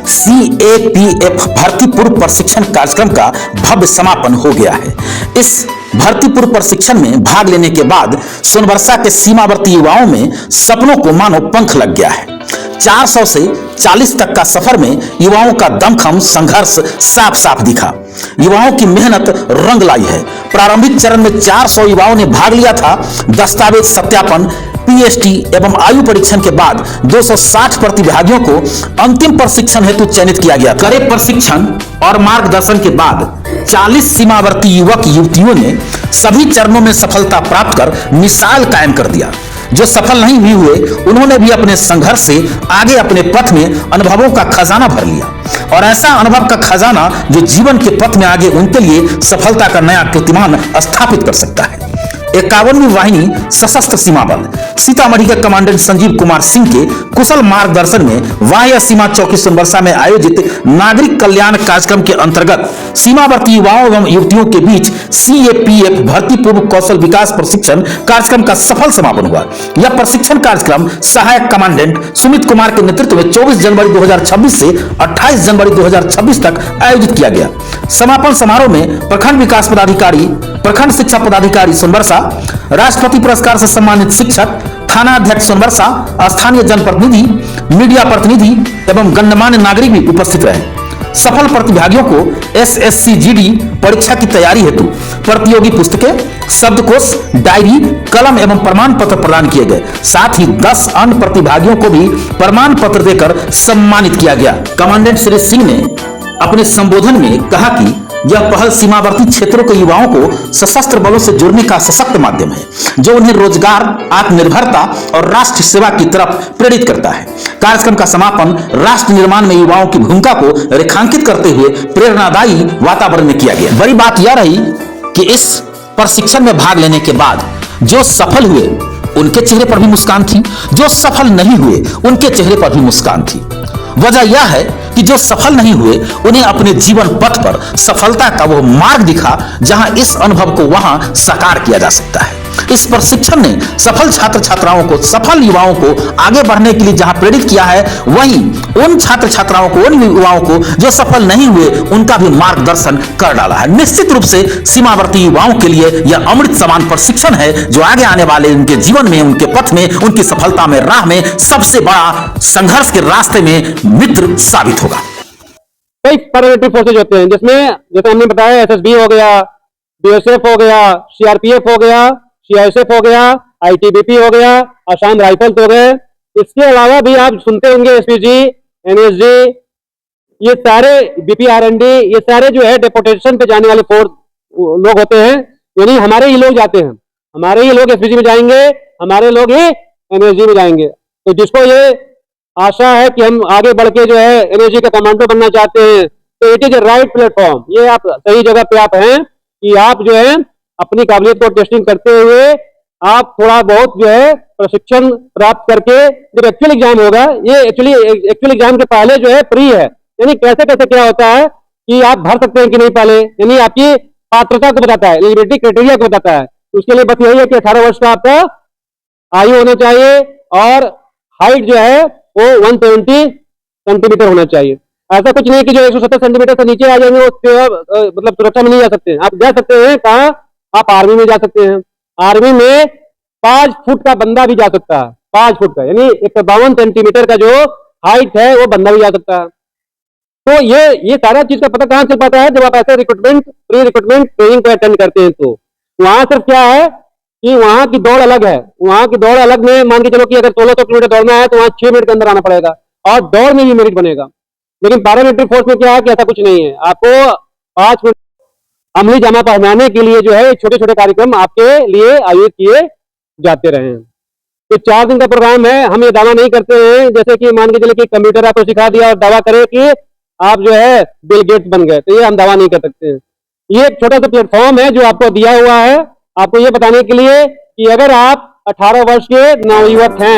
CAPF भर्ती पूर्व प्रशिक्षण कार्यक्रम का भव्य समापन हो गया है। इस भर्ती पूर्व प्रशिक्षण में भाग लेने के बाद सोनबरसा के सीमावर्ती युवाओं में सपनों को मानो पंख लग गया है। 400 से 40 तक का सफर में युवाओं का दमखम संघर्ष साफ साफ दिखा। युवाओं की मेहनत रंग लाई है। प्रारंभिक चरण में 400 युवाओं ने भाग लिया था। दस्तावेज सत्यापन, PST एवं आयु परीक्षण के बाद 260 प्रतिभागियों को अंतिम प्रशिक्षण हेतु चयनित किया गया। कड़े प्रशिक्षण और मार्गदर्शन के बाद 40 सीमावर्ती युवक युवतियों ने सभी चरणों में सफलता प्राप्त कर मिसाल कायम कर दिया। जो सफल नहीं भी हुए, उन्होंने भी अपने संघर्ष से आगे अपने पथ में अनुभवों का खजाना भर लिया, और ऐसा अनुभव का खजाना जो जीवन के पथ में आगे उनके लिए सफलता का नया कीर्तिमान स्थापित कर सकता है। 51वीं वाहिनी सशस्त्र सीमा बल सीतामढ़ी के कमांडेंट संजीव कुमार सिंह के कुशल मार्गदर्शन में वाह्य सीमा चौकी सोनबरसा में आयोजित नागरिक कल्याण कार्यक्रम के अंतर्गत सीमावर्ती युवाओं एवं युवतियों के बीच CAPF भर्ती पूर्व कौशल विकास प्रशिक्षण कार्यक्रम का सफल समापन हुआ। यह प्रशिक्षण कार्यक्रम सहायक कमांडेंट सुमित कुमार के नेतृत्व में 24 जनवरी 2026 से 28 जनवरी 2026 तक आयोजित किया गया। समापन समारोह में प्रखंड विकास पदाधिकारी, प्रखंड शिक्षा पदाधिकारी सोनबरसा, राष्ट्रपति पुरस्कार से सम्मानित शिक्षक, थाना अध्यक्ष सोनबरसा, स्थानीय जनप्रतिनिधि, मीडिया प्रतिनिधि एवं गणमान्य नागरिक भी उपस्थित रहे। सफल प्रतिभागियों को SSC-GD परीक्षा की तैयारी हेतु प्रतियोगी पुस्तकें, शब्दकोश, डायरी, कलम एवं प्रमाण पत्र प्रदान किए गए। साथ ही 10 अन्य प्रतिभागियों को भी प्रमाण पत्र देकर सम्मानित किया गया। कमांडेंट श्री सिंह ने अपने संबोधन में कहा कि यह पहल सीमावर्ती क्षेत्रों के युवाओं को सशस्त्र बलों से जोड़ने का सशक्त माध्यम है, जो उन्हें रोजगार, आत्मनिर्भरता और राष्ट्र सेवा की तरफ प्रेरित करता है। कार्यक्रम का समापन राष्ट्र निर्माण में युवाओं की भूमिका को रेखांकित करते हुए प्रेरणादायी वातावरण में किया गया। बड़ी बात यह रही कि इस प्रशिक्षण में भाग लेने के बाद जो सफल हुए उनके चेहरे पर भी मुस्कान थी, जो सफल नहीं हुए उनके चेहरे पर भी मुस्कान थी। वजह यह है कि जो सफल नहीं हुए उन्हें अपने जीवन पथ पर सफलता का वो मार्ग दिखा जहां इस अनुभव को वहां साकार किया जा सकता है। इस प्रशिक्षण ने सफल छात्र छात्राओं को, सफल युवाओं को आगे बढ़ने के लिए जहां प्रेरित किया है, वहीं उन छात्र छात्राओं को, उन युवाओं को जो सफल नहीं हुए, उनका भी मार्गदर्शन कर डाला है। निश्चित रूप से सीमावर्ती युवाओं के लिए यह अमृत समान प्रशिक्षण है, जो आगे आने वाले उनके जीवन में, उनके पथ में, उनकी सफलता में, राह में सबसे बड़ा संघर्ष के रास्ते में मित्र साबित होगा। कई पैरामिलिट्री फोर्सेज होते हैं, जिसमें जैसे हमने बताया SSB हो गया, BSF हो गया, CRPF हो गया, CISF हो गया, ITBP हो गया, असम राइफल्स हो गए। इसके अलावा भी आप सुनते होंगे SPG, NSG, ये सारे BPRND, ये सारे जो है डेपुटेशन पे जाने वाले फोर्स लोग होते हैं, यानी हमारे ही लोग जाते हैं। हमारे ही लोग SPG में जाएंगे, हमारे लोग ही NSG में जाएंगे। तो जिसको ये आशा है कि हम आगे बढ़ के जो है NSG का कमांडो बनना चाहते हैं, तो it is a right platform. ये आप सही जगह पे आप हैं कि आप जो है अपनी काबिलियत को टेस्टिंग करते हुए आप थोड़ा बहुत जो है प्रशिक्षण प्राप्त करके जब एक्चुअल एग्जाम होगा, ये एक्चुअल एग्जाम के पहले जो है प्री है, यानी कैसे कैसे क्या होता है कि आप भर सकते हैं कि नहीं पहले, यानी आपकी पात्रता को बताता है, एलिजिबिलिटी क्राइटेरिया को बताता है। उसके लिए बस यही है कि 18 वर्ष का आपका आयु होना चाहिए और हाइट जो है वो 170 सेंटीमीटर होना चाहिए। ऐसा कुछ नहीं कि जो 170 सेंटीमीटर से नीचे आ जाएंगे वो मतलब सुरक्षा में नहीं जा सकते। आप जा सकते हैं कहाँ? आप आर्मी में जा सकते हैं। आर्मी में 5 फुट का बंदा भी जा सकता है, 5 फुट का, यानी 152 सेंटीमीटर का जो हाइट है वो बंदा भी जा सकता है। तो ये सारा चीज का पता कहाँ चल पाता है? जब आप ऐसे प्री रिक्रूटमेंट ट्रेनिंग को अटेंड करते हैं। तो वहां सिर्फ क्या है कि वहां की दौड़ अलग है। वहां की दौड़ अलग में मान के चलो कि अगर 1600 किलोमीटर दौड़ना है तो वहां 6 मिनट के अंदर आना पड़ेगा और दौड़ में भी मेरिट बनेगा। लेकिन पैरामिलिट्री फोर्स में क्या है कि ऐसा कुछ नहीं है। आपको 5 मिनट अमली जामा पहनाने के लिए जो है छोटे छोटे कार्यक्रम आपके लिए आयोजित किए जाते रहे। तो 4 दिन का प्रोग्राम है। हम ये दावा नहीं करते हैं जैसे कि मान के चले कि कंप्यूटर आपको सिखा दिया और दावा करे कि आप जो है बिल गेट्स बन गए, तो ये हम दावा नहीं कर सकते हैं। ये एक छोटा सा प्लेटफॉर्म है जो आपको दिया हुआ है, आपको ये बताने के लिए कि अगर आप 18 वर्ष के नवयुवक हैं